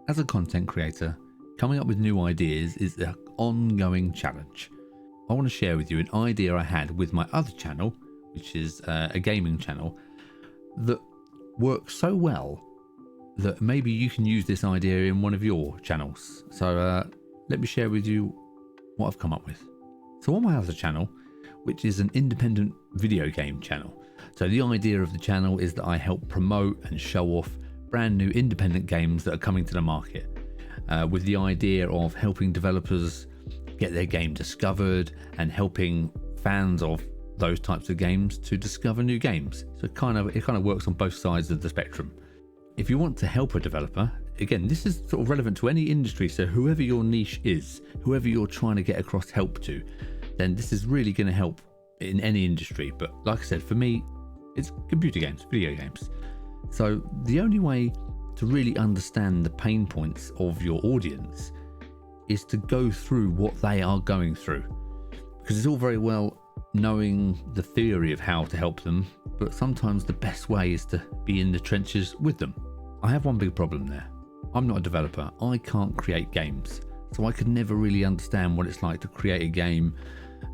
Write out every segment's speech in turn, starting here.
As a content creator, coming up with new ideas is an ongoing challenge. I want to share with you an idea I had with my other channel, which is a gaming channel, that works so well that maybe you can use this idea in one of your channels. So let me share with you what I've come up with. So on my other channel, which is an independent video game channel, so the idea of the channel is that I help promote and show off brand new independent games that are coming to the market, with the idea of helping developers get their game discovered and helping fans of those types of games to discover new games. So it kind of works on both sides of the spectrum. If you want to help a developer, again, this is sort of relevant to any industry, so whoever your niche is, whoever you're trying to get across help to, then this is really going to help in any industry. But like I said, for me, it's computer games, video games. So the only way to really understand the pain points of your audience is to go through what they are going through, because it's all very well knowing the theory of how to help them, but sometimes the best way is to be in the trenches with them. I have one big problem there. I'm not a developer. I can't create games, so I could never really understand what it's like to create a game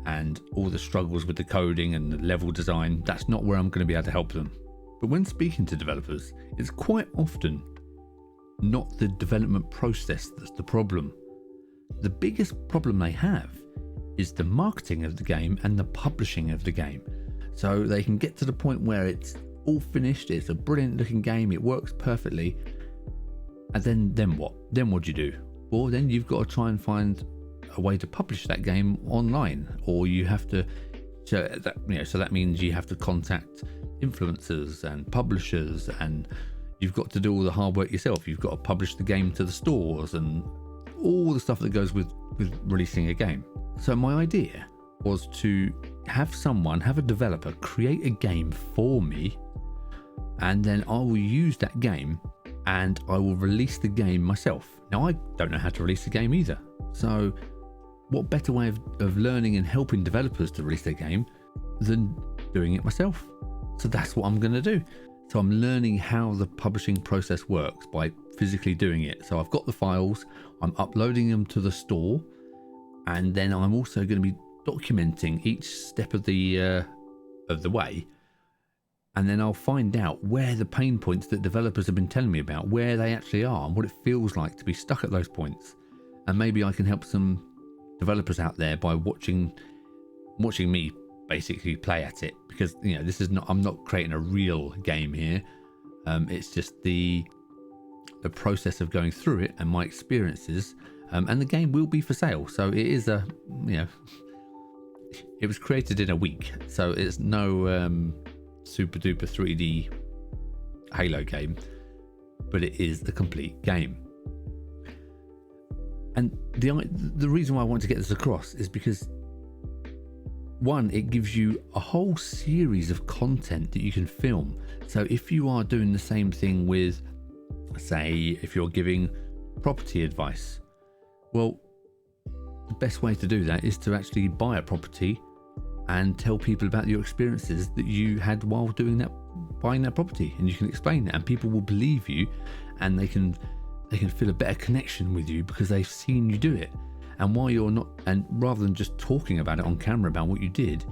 and all the struggles with the coding and the level design. That's not where I'm going to be able to help them. But when speaking to developers, it's quite often not the development process that's the problem. The biggest problem they have is the marketing of the game and the publishing of the game. So they can get to the point where it's all finished, it's a brilliant looking game, it works perfectly, and then what? Then what do you do? Well, then you've got to try and find a way to publish that game online, or you have to, so that means you have to contact influencers and publishers, and you've got to do all the hard work yourself. You've got to publish the game to the stores and all the stuff that goes with releasing a game. So my idea was to have a developer create a game for me, and then I will use that game and I will release the game myself. Now, I don't know how to release a game either. So what better way of learning and helping developers to release their game than doing it myself? So that's what I'm going to do. So I'm learning how the publishing process works by physically doing it. So I've got the files, I'm uploading them to the store, and then I'm also going to be documenting each step of the way. And then I'll find out where the pain points that developers have been telling me about, where they actually are and what it feels like to be stuck at those points. And maybe I can help some developers out there by watching me basically play at it, because I'm not creating a real game here. It's just the process of going through it and my experiences, and the game will be for sale. So it is it was created in a week, so it's no super duper 3D Halo game, but it is a complete game. And the reason why I want to get this across is because, one, it gives you a whole series of content that you can film. So if you are doing the same thing with, say, if you're giving property advice, well, the best way to do that is to actually buy a property and tell people about your experiences that you had while buying that property, and you can explain that, and people will believe you, and they can feel a better connection with you because they've seen you do it. And while you're not, and rather than just talking about it on camera about what you did,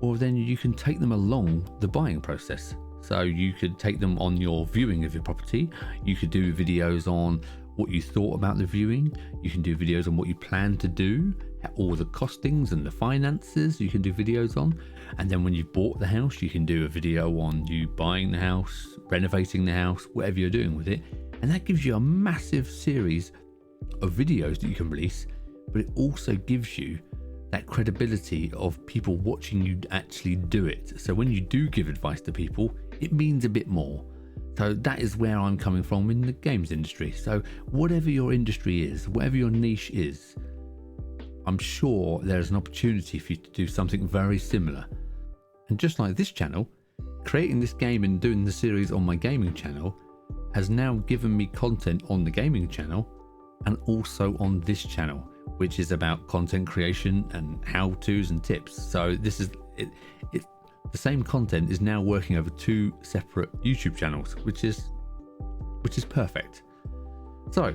or then you can take them along the buying process. So you could take them on your viewing of your property. You could do videos on what you thought about the viewing. You can do videos on what you plan to do, all the costings and the finances you can do videos on. And then when you've bought the house, you can do a video on you buying the house, renovating the house, whatever you're doing with it. And that gives you a massive series of videos that you can release, but it also gives you that credibility of people watching you actually do it. So when you do give advice to people, it means a bit more. So that is where I'm coming from in the games industry. So whatever your industry is, whatever your niche is, I'm sure there's an opportunity for you to do something very similar. And just like this channel, creating this game and doing the series on my gaming channel has now given me content on the gaming channel and also on this channel, which is about content creation and how-tos and tips. So this is it. The same content is now working over two separate YouTube channels, which is perfect. So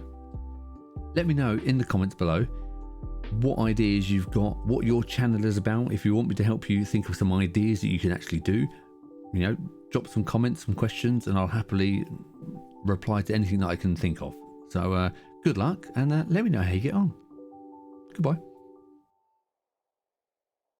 Let me know in the comments below what ideas you've got, what your channel is about. If you want me to help you think of some ideas that you can actually do, you know, drop some comments, some questions, and I'll happily reply to anything that I can think of. So good luck, and let me know how you get on. Goodbye.